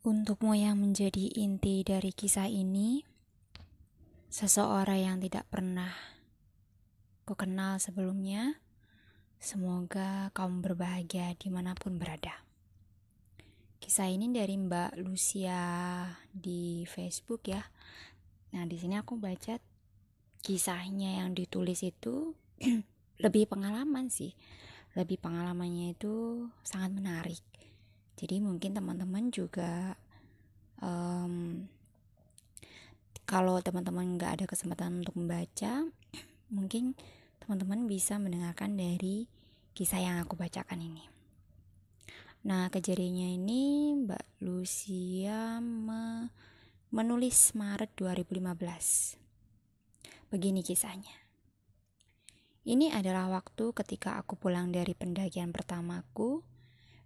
Untukmu yang menjadi inti dari kisah ini, seseorang yang tidak pernah kukenal sebelumnya, semoga kamu berbahagia dimanapun berada. Kisah ini dari Mbak Lucia di Facebook ya. Nah, di sini aku baca kisahnya yang ditulis itu lebih pengalaman sih. Lebih pengalamannya itu sangat menarik. Jadi mungkin teman-teman juga kalau teman-teman nggak ada kesempatan untuk membaca, mungkin teman-teman bisa mendengarkan dari kisah yang aku bacakan ini. Nah, kejadiannya ini Mbak Lucia menulis Maret 2015. Begini kisahnya. Ini adalah waktu ketika aku pulang dari pendakian pertamaku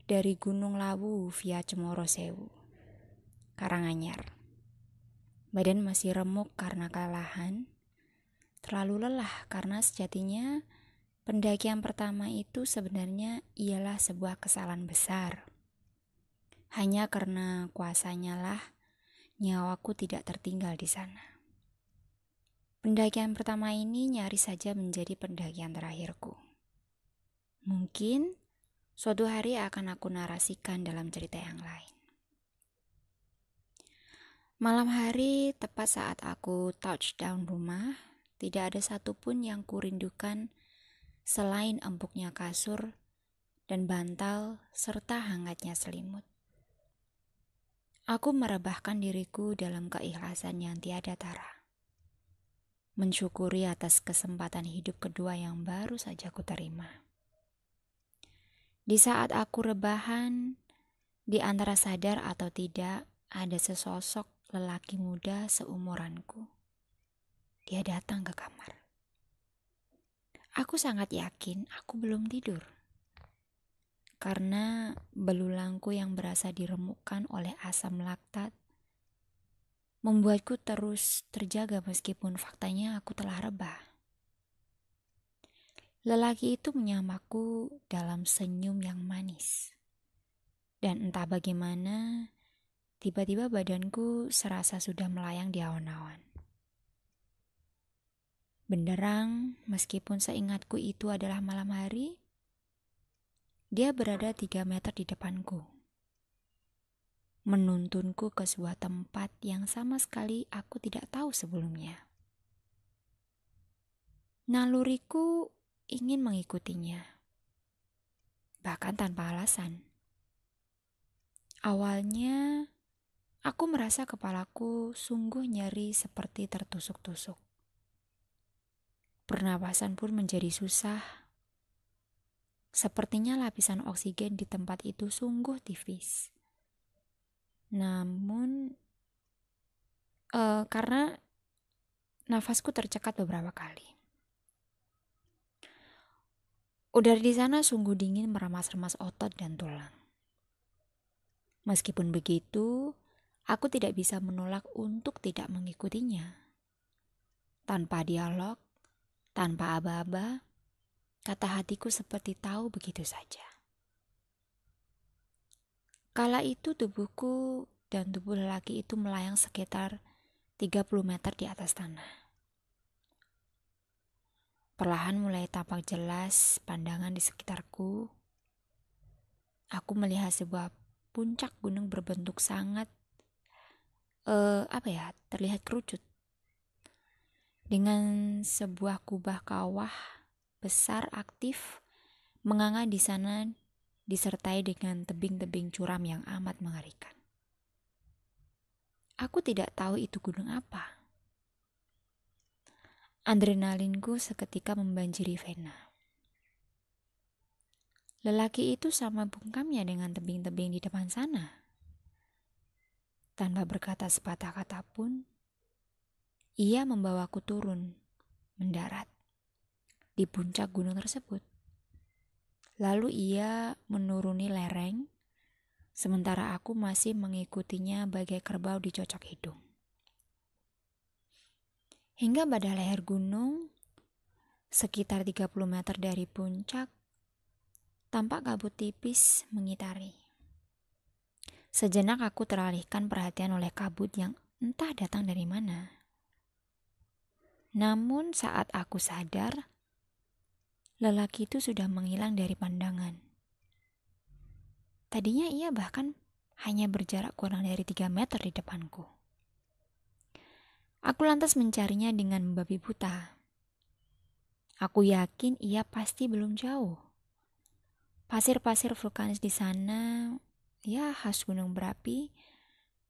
dari Gunung Lawu via Cemoro Sewu, Karanganyar. Badan masih remuk karena kelelahan, terlalu lelah karena sejatinya pendakian pertama itu sebenarnya ialah sebuah kesalahan besar. Hanya karena kuasanya lah nyawaku tidak tertinggal di sana. Pendakian pertama ini nyaris saja menjadi pendakian terakhirku. Mungkin suatu hari akan aku narasikan dalam cerita yang lain. Malam hari, tepat saat aku touchdown rumah, tidak ada satupun yang kurindukan selain empuknya kasur dan bantal serta hangatnya selimut. Aku merebahkan diriku dalam keikhlasan yang tiada tara. Mensyukuri atas kesempatan hidup kedua yang baru saja kuterima. Di saat aku rebahan, di antara sadar atau tidak, ada sesosok lelaki muda seumuranku. Dia datang ke kamar. Aku sangat yakin aku belum tidur. Karena belulangku yang berasa diremukkan oleh asam laktat membuatku terus terjaga meskipun faktanya aku telah rebah. Lelaki itu menyamaku dalam senyum yang manis. Dan entah bagaimana, tiba-tiba badanku serasa sudah melayang di awan-awan. Benderang, meskipun seingatku itu adalah malam hari, dia berada 3 meter di depanku. Menuntunku ke sebuah tempat yang sama sekali aku tidak tahu sebelumnya. Naluriku ingin mengikutinya, bahkan tanpa alasan. Awalnya, aku merasa kepalaku sungguh nyeri seperti tertusuk-tusuk. Pernapasan pun menjadi susah. Sepertinya lapisan oksigen di tempat itu sungguh tipis. Namun, karena nafasku tercekat beberapa kali. Udara di sana sungguh dingin meremas-remas otot dan tulang. Meskipun begitu, aku tidak bisa menolak untuk tidak mengikutinya. Tanpa dialog, tanpa aba-aba, kata hatiku seperti tahu begitu saja. Kala itu tubuhku dan tubuh lelaki itu melayang sekitar 30 meter di atas tanah. Perlahan mulai tampak jelas pandangan di sekitarku. Aku melihat sebuah puncak gunung berbentuk sangat terlihat kerucut. Dengan sebuah kubah kawah besar aktif menganga di sana disertai dengan tebing-tebing curam yang amat mengerikan. Aku tidak tahu itu gunung apa. Adrenalinku seketika membanjiri vena. Lelaki itu sama bungkamnya dengan tebing-tebing di depan sana. Tanpa berkata sepatah kata pun, ia membawaku turun, mendarat di puncak gunung tersebut. Lalu ia menuruni lereng, sementara aku masih mengikutinya bagai kerbau di cocok hidung. Hingga pada leher gunung, sekitar 30 meter dari puncak, tampak kabut tipis mengitari. Sejenak aku teralihkan perhatian oleh kabut yang entah datang dari mana. Namun saat aku sadar, lelaki itu sudah menghilang dari pandangan. Tadinya ia bahkan hanya berjarak kurang dari 3 meter di depanku. Aku lantas mencarinya dengan membabi buta. Aku yakin ia pasti belum jauh. Pasir-pasir vulkanis di sana, ya khas gunung berapi,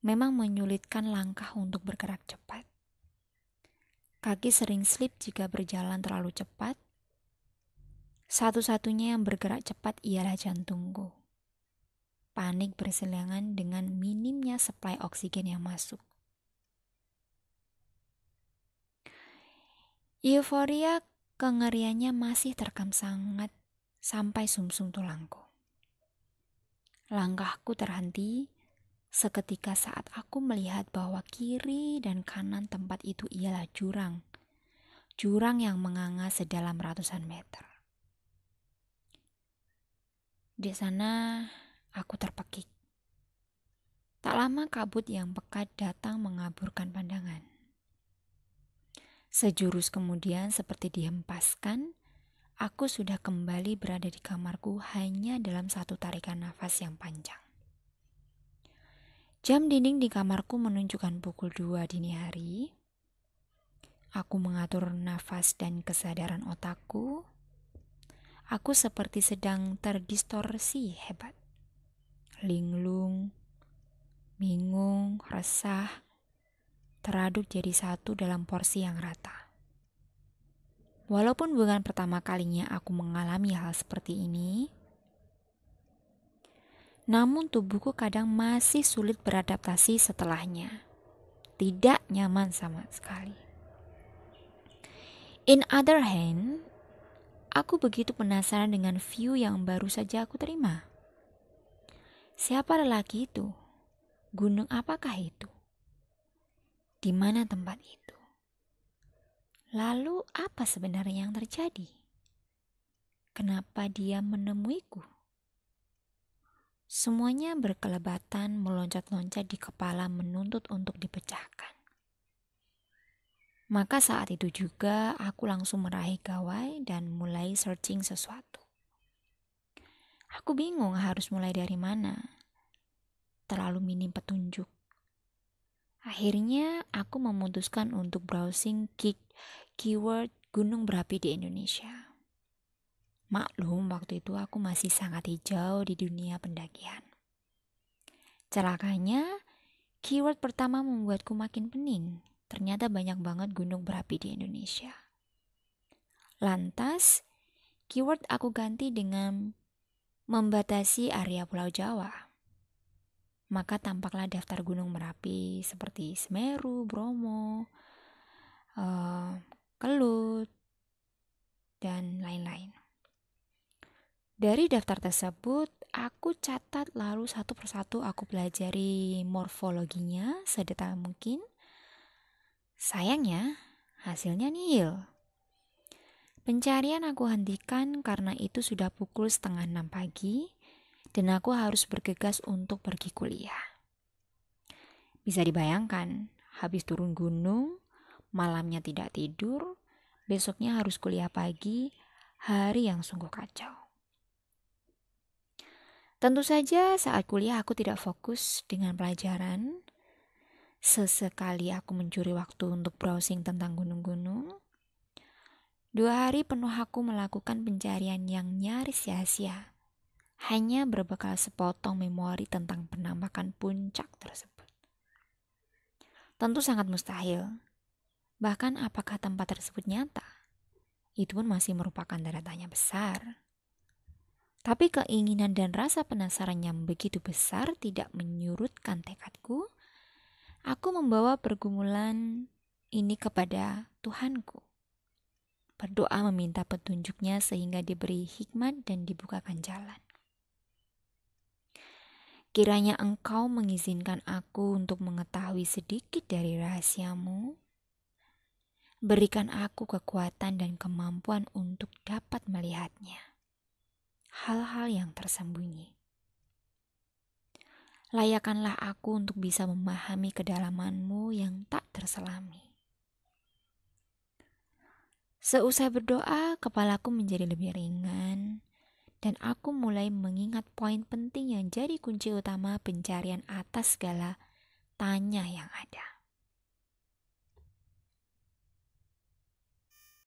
memang menyulitkan langkah untuk bergerak cepat. Kaki sering slip jika berjalan terlalu cepat. Satu-satunya yang bergerak cepat ialah jantungku. Panik berseliangan dengan minimnya suplai oksigen yang masuk. Euforia kengeriannya masih terekam sangat sampai sumsum tulangku. Langkahku terhenti seketika saat aku melihat bahwa kiri dan kanan tempat itu ialah jurang. Jurang yang menganga sedalam ratusan meter. Di sana aku terpekik. Tak lama kabut yang pekat datang mengaburkan pandangan. Sejurus kemudian seperti dihempaskan, aku sudah kembali berada di kamarku hanya dalam satu tarikan nafas yang panjang. Jam dinding di kamarku menunjukkan pukul 2 dini hari. Aku mengatur nafas dan kesadaran otakku. Aku seperti sedang terdistorsi hebat. Linglung, bingung, resah, teraduk jadi satu dalam porsi yang rata. Walaupun bukan pertama kalinya aku mengalami hal seperti ini, namun tubuhku kadang masih sulit beradaptasi setelahnya. Tidak nyaman sama sekali. In other hand, aku begitu penasaran dengan view yang baru saja aku terima. Siapa lelaki itu? Gunung apakah itu? Di mana tempat itu? Lalu apa sebenarnya yang terjadi? Kenapa dia menemuiku? Semuanya berkelebatan meloncat-loncat di kepala menuntut untuk dipecahkan. Maka saat itu juga aku langsung meraih gawai dan mulai searching sesuatu. Aku bingung harus mulai dari mana. Terlalu minim petunjuk. Akhirnya aku memutuskan untuk browsing keyword gunung berapi di Indonesia. Maklum waktu itu aku masih sangat hijau di dunia pendakian. Celakanya, keyword pertama membuatku makin pening. Ternyata banyak banget gunung berapi di Indonesia. Lantas, keyword aku ganti dengan membatasi area Pulau Jawa. Maka tampaklah daftar gunung berapi seperti Semeru, Bromo, Kelut, dan lain-lain. Dari daftar tersebut, aku catat lalu satu persatu aku pelajari morfologinya sedetail mungkin. Sayangnya, hasilnya nihil. Pencarian aku hentikan karena itu sudah pukul 5:30 pagi dan aku harus bergegas untuk pergi kuliah. Bisa dibayangkan, habis turun gunung, malamnya tidak tidur, besoknya harus kuliah pagi, hari yang sungguh kacau. Tentu saja saat kuliah aku tidak fokus dengan pelajaran. Sesekali aku mencuri waktu untuk browsing tentang gunung-gunung. 2 hari penuh aku melakukan pencarian yang nyaris sia-sia. Hanya berbekal sepotong memori tentang penampakan puncak tersebut. Tentu sangat mustahil. Bahkan apakah tempat tersebut nyata? Itu pun masih merupakan tanda tanya besar. Tapi keinginan dan rasa penasaran yang begitu besar tidak menyurutkan tekadku. Aku membawa pergumulan ini kepada Tuhanku. Berdoa meminta petunjuknya sehingga diberi hikmat dan dibukakan jalan. Kiranya Engkau mengizinkan aku untuk mengetahui sedikit dari rahasiamu. Berikan aku kekuatan dan kemampuan untuk dapat melihatnya. Hal-hal yang tersembunyi. layakkanlah aku untuk bisa memahami kedalamanmu yang tak terselami. Seusai berdoa, kepalaku menjadi lebih ringan, dan aku mulai mengingat poin penting yang jadi kunci utama pencarian atas segala tanya yang ada.